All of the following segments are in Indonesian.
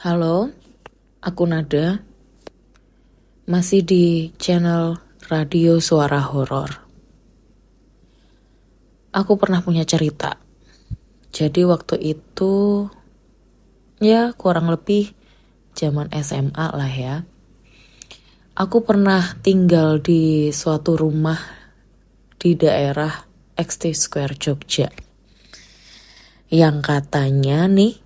Halo, aku Nada, masih di channel Radio Suara Horor. Aku pernah punya cerita. Jadi waktu itu, ya kurang lebih zaman SMA lah ya. Aku pernah tinggal di suatu rumah di daerah XT Square Jogja. Yang katanya nih,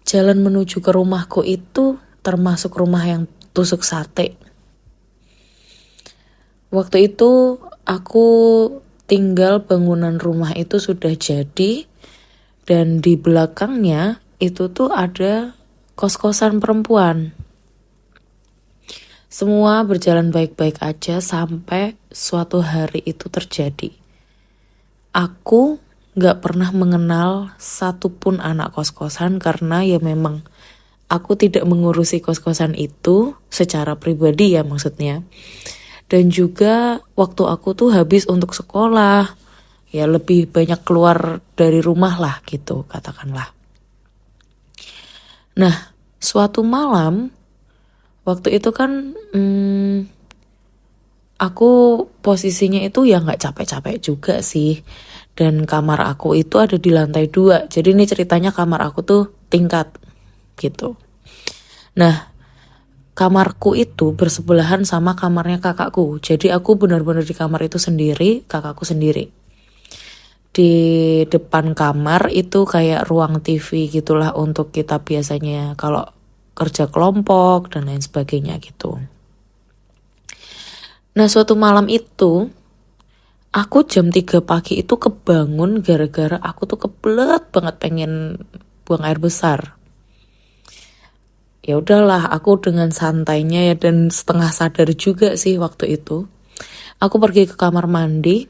jalan menuju ke rumahku itu termasuk rumah yang tusuk sate. Waktu itu aku tinggal bangunan rumah itu sudah jadi dan di belakangnya itu tuh ada kos-kosan perempuan. Semua berjalan baik-baik aja sampai suatu hari itu terjadi. Aku gak pernah mengenal satupun anak kos-kosan karena ya memang aku tidak mengurusi kos-kosan itu secara pribadi ya maksudnya. Dan juga waktu aku tuh habis untuk sekolah, ya lebih banyak keluar dari rumah lah gitu katakanlah. Nah, suatu malam, waktu itu kan aku posisinya itu ya gak capek-capek juga sih. Dan kamar aku itu ada di lantai 2. Jadi ini ceritanya kamar aku tuh tingkat gitu. Nah, kamarku itu bersebelahan sama kamarnya kakakku. Jadi aku benar-benar di kamar itu sendiri, kakakku sendiri. Di depan kamar itu kayak ruang TV gitulah untuk kita biasanya kalau kerja kelompok dan lain sebagainya gitu. Nah, suatu malam itu aku jam 3 pagi itu kebangun gara-gara aku tuh kebelet banget pengen buang air besar. Ya udahlah, aku dengan santainya ya dan setengah sadar juga sih waktu itu. Aku pergi ke kamar mandi.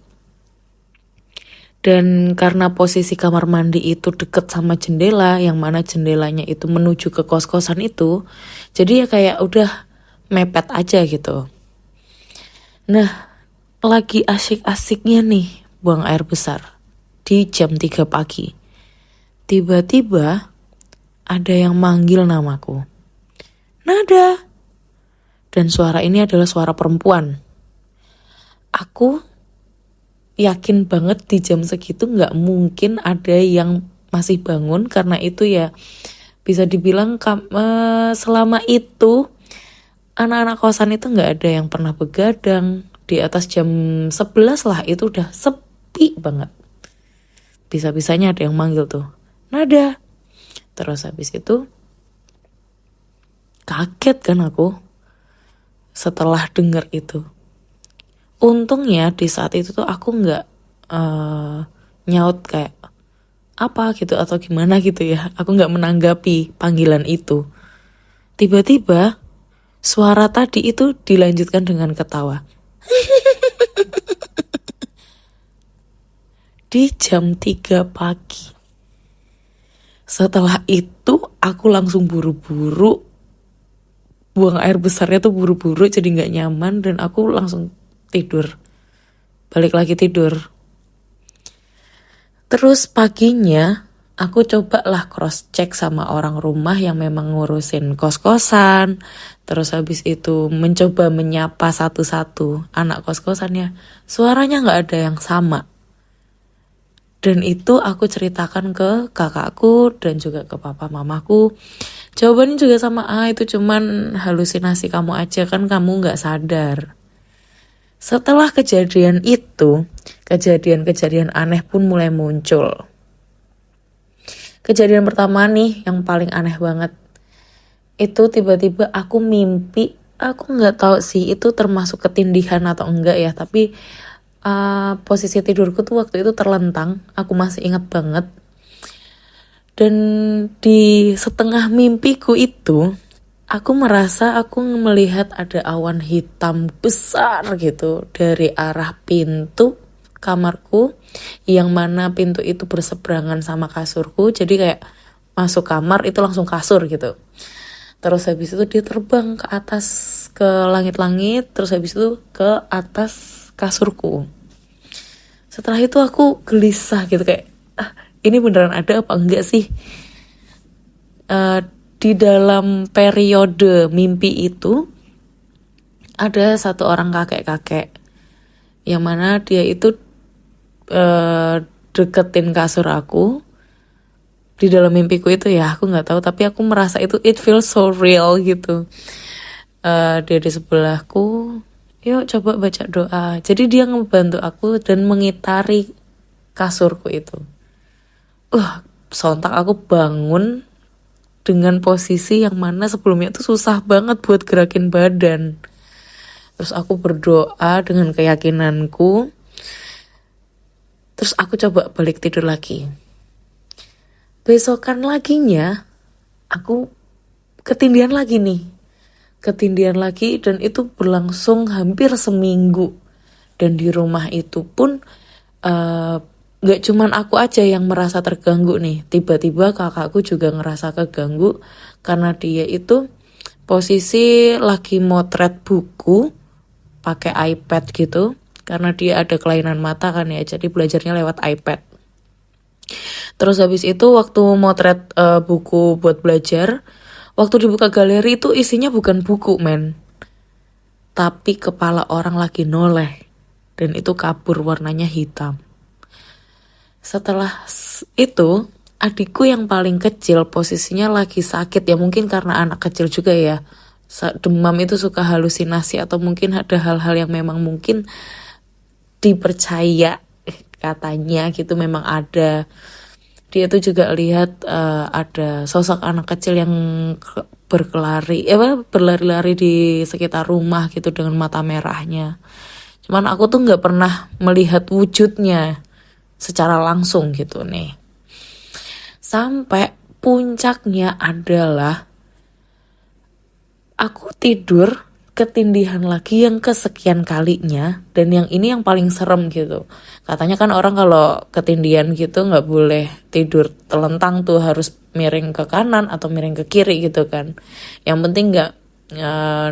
Dan karena posisi kamar mandi itu deket sama jendela, yang mana jendelanya itu menuju ke kos-kosan itu. Jadi ya kayak udah mepet aja gitu. Nah, lagi asik-asiknya nih buang air besar di jam 3 pagi. Tiba-tiba ada yang manggil namaku. Nada. Dan suara ini adalah suara perempuan. Aku yakin banget di jam segitu gak mungkin ada yang masih bangun. Karena itu ya bisa dibilang selama itu anak-anak kosan itu gak ada yang pernah begadang. Di atas jam 11 lah itu udah sepi banget. Bisa-bisanya ada yang manggil tuh, Nada. Terus habis itu kaget kan aku setelah denger itu. Untungnya di saat itu tuh aku gak nyaut kayak apa gitu atau gimana gitu ya. Aku gak menanggapi panggilan itu. Tiba-tiba suara tadi itu dilanjutkan dengan ketawa. Di jam 3 pagi. Setelah itu aku langsung buru-buru buang air besarnya tuh buru-buru jadi gak nyaman dan aku langsung tidur. Balik lagi tidur. Terus paginya aku cobalah cross check sama orang rumah yang memang ngurusin kos-kosan. Terus habis itu mencoba menyapa satu-satu anak kos-kosannya. Suaranya gak ada yang sama. Dan itu aku ceritakan ke kakakku dan juga ke papa mamaku. Jawabannya juga sama, itu cuman halusinasi kamu aja kan kamu gak sadar. Setelah kejadian itu, kejadian-kejadian aneh pun mulai muncul. Kejadian pertama nih yang paling aneh banget. Itu tiba-tiba aku mimpi, aku gak tahu sih itu termasuk ketindihan atau enggak ya. Tapi posisi tidurku tuh waktu itu terlentang, aku masih ingat banget. Dan di setengah mimpiku itu, aku merasa aku melihat ada awan hitam besar gitu dari arah pintu kamarku, yang mana pintu itu berseberangan sama kasurku. Jadi kayak masuk kamar itu langsung kasur gitu. Terus habis itu dia terbang ke atas, ke langit-langit, terus habis itu ke atas kasurku. Setelah itu aku gelisah gitu kayak, ini beneran ada apa enggak sih? di dalam periode mimpi itu ada satu orang kakek-kakek yang mana dia itu deketin kasur aku di dalam mimpiku itu ya, aku nggak tahu, tapi aku merasa itu it feels so real gitu. Dia di sebelahku, yuk coba baca doa. Jadi dia ngebantu aku dan mengitari kasurku itu. Sontak aku bangun dengan posisi yang mana sebelumnya tuh susah banget buat gerakin badan. Terus aku berdoa dengan keyakinanku. Terus aku coba balik tidur lagi. Besokan laginya, aku ketindihan lagi nih. Ketindihan lagi dan itu berlangsung hampir seminggu. Dan di rumah itu pun gak cuman aku aja yang merasa terganggu nih. Tiba-tiba kakakku juga ngerasa keganggu karena dia itu posisi lagi motret buku pakai iPad gitu. Karena dia ada kelainan mata kan ya, jadi belajarnya lewat iPad. Terus habis itu waktu motret buku buat belajar, waktu dibuka galeri itu isinya bukan buku men, tapi kepala orang lagi noleh. Dan itu kabur warnanya hitam. Setelah itu, adikku yang paling kecil posisinya lagi sakit ya, mungkin karena anak kecil juga ya. Demam itu suka halusinasi atau mungkin ada hal-hal yang memang mungkin dipercaya katanya gitu memang ada. Dia tuh juga lihat ada sosok anak kecil yang berlari-lari di sekitar rumah gitu dengan mata merahnya. Cuman aku tuh nggak pernah melihat wujudnya secara langsung gitu nih. Sampai puncaknya adalah aku tidur ketindihan lagi yang kesekian kalinya, dan yang ini yang paling serem gitu. Katanya kan orang kalau ketindihan gitu nggak boleh tidur telentang tuh, harus miring ke kanan atau miring ke kiri gitu kan. Yang penting nggak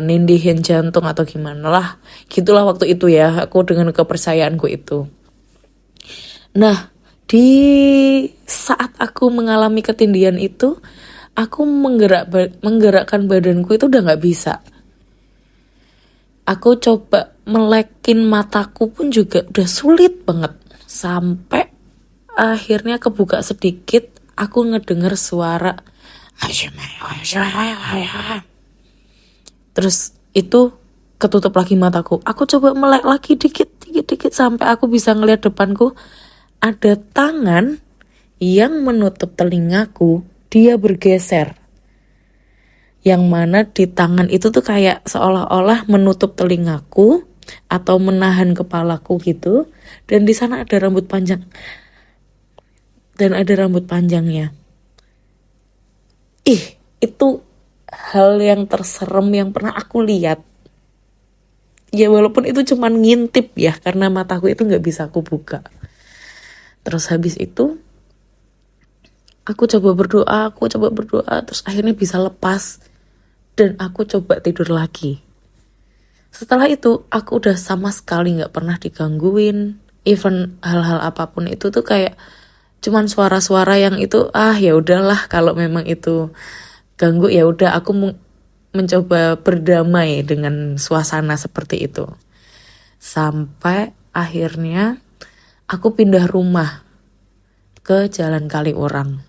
nindihin jantung atau gimana lah. Gitulah waktu itu ya, aku dengan kepercayaanku itu. Nah, di saat aku mengalami ketindihan itu, aku menggerakkan badanku itu udah nggak bisa. Aku coba melekin mataku pun juga udah sulit banget. Sampai akhirnya kebuka sedikit, aku ngedenger suara. Terus itu ketutup lagi mataku. Aku coba melek lagi dikit sampai aku bisa ngeliat depanku. Ada tangan yang menutup telingaku, dia bergeser. Yang mana di tangan itu tuh kayak seolah-olah menutup telingaku atau menahan kepalaku gitu. Dan di sana ada rambut panjang. Dan ada rambut panjangnya. Itu hal yang terserem yang pernah aku lihat. Ya walaupun itu cuman ngintip ya, karena mataku itu gak bisa aku buka. Terus habis itu aku coba berdoa, terus akhirnya bisa lepas. Dan aku coba tidur lagi. Setelah itu aku udah sama sekali gak pernah digangguin. Even hal-hal apapun itu tuh kayak cuman suara-suara yang itu ya udahlah, kalau memang itu ganggu ya udah, aku mencoba berdamai dengan suasana seperti itu. Sampai akhirnya aku pindah rumah ke Jalan Kaliurang.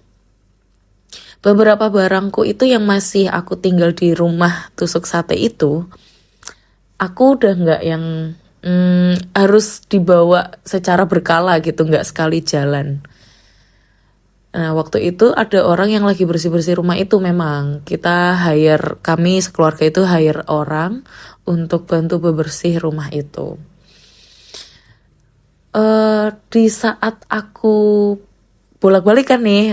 Beberapa barangku itu yang masih aku tinggal di rumah tusuk sate itu, aku udah gak yang harus dibawa secara berkala gitu, gak sekali jalan. Nah waktu itu ada orang yang lagi bersih-bersih rumah itu, memang kami sekeluarga itu hire orang untuk bantu bebersih rumah itu. Di saat aku bolak-balik kan nih,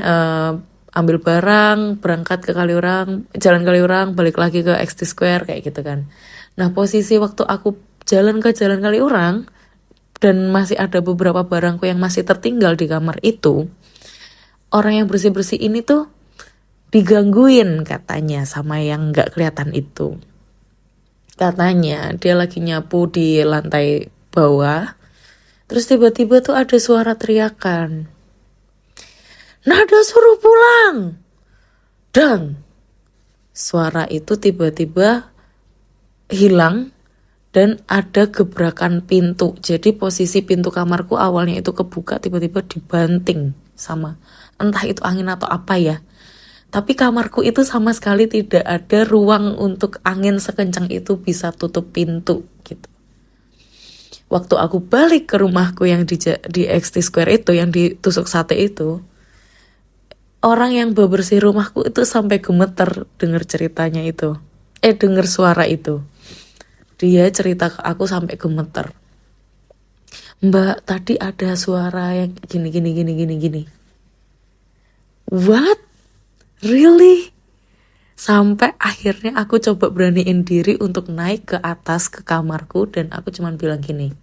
ambil barang, berangkat ke Jalan Kaliurang, balik lagi ke XT Square kayak gitu kan. Nah posisi waktu aku jalan ke Jalan Kaliurang dan masih ada beberapa barangku yang masih tertinggal di kamar itu, orang yang bersih-bersih ini tuh digangguin katanya sama yang gak kelihatan itu. Katanya dia lagi nyapu di lantai bawah. Terus tiba-tiba tuh ada suara teriakan. Nada suruh pulang. Dang. suara itu tiba-tiba hilang dan ada gebrakan pintu. Jadi posisi pintu kamarku awalnya itu kebuka, tiba-tiba dibanting sama entah itu angin atau apa ya. Tapi kamarku itu sama sekali tidak ada ruang untuk angin sekencang itu bisa tutup pintu gitu. Waktu aku balik ke rumahku yang di XT Square itu, yang di tusuk sate itu, orang yang bebersih rumahku itu sampai gemeter denger ceritanya itu. Denger suara itu. Dia cerita ke aku sampai gemeter. Mbak, tadi ada suara yang gini. What? Really? Sampai akhirnya aku coba beraniin diri untuk naik ke atas ke kamarku dan aku cuman bilang gini,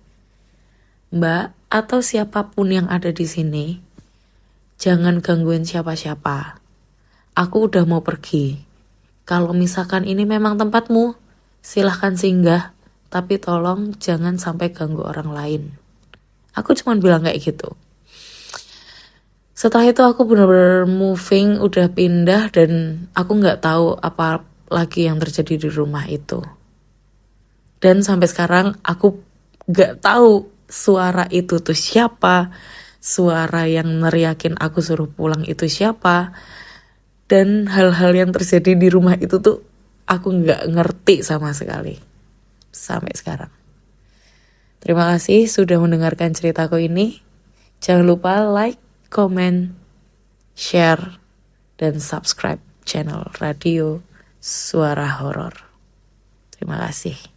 Mbak, atau siapapun yang ada di sini, jangan gangguin siapa-siapa. Aku udah mau pergi. Kalau misalkan ini memang tempatmu, silahkan singgah, tapi tolong jangan sampai ganggu orang lain. Aku cuman bilang kayak gitu. Setelah itu aku benar-benar moving, udah pindah dan aku nggak tahu apa lagi yang terjadi di rumah itu. Dan sampai sekarang aku nggak tahu suara itu tuh siapa, suara yang neriakin aku suruh pulang itu siapa, dan hal-hal yang terjadi di rumah itu tuh aku nggak ngerti sama sekali sampai sekarang. Terima kasih sudah mendengarkan ceritaku ini. Jangan lupa like, comment, share, dan subscribe channel Radio Suara Horor. Terima kasih.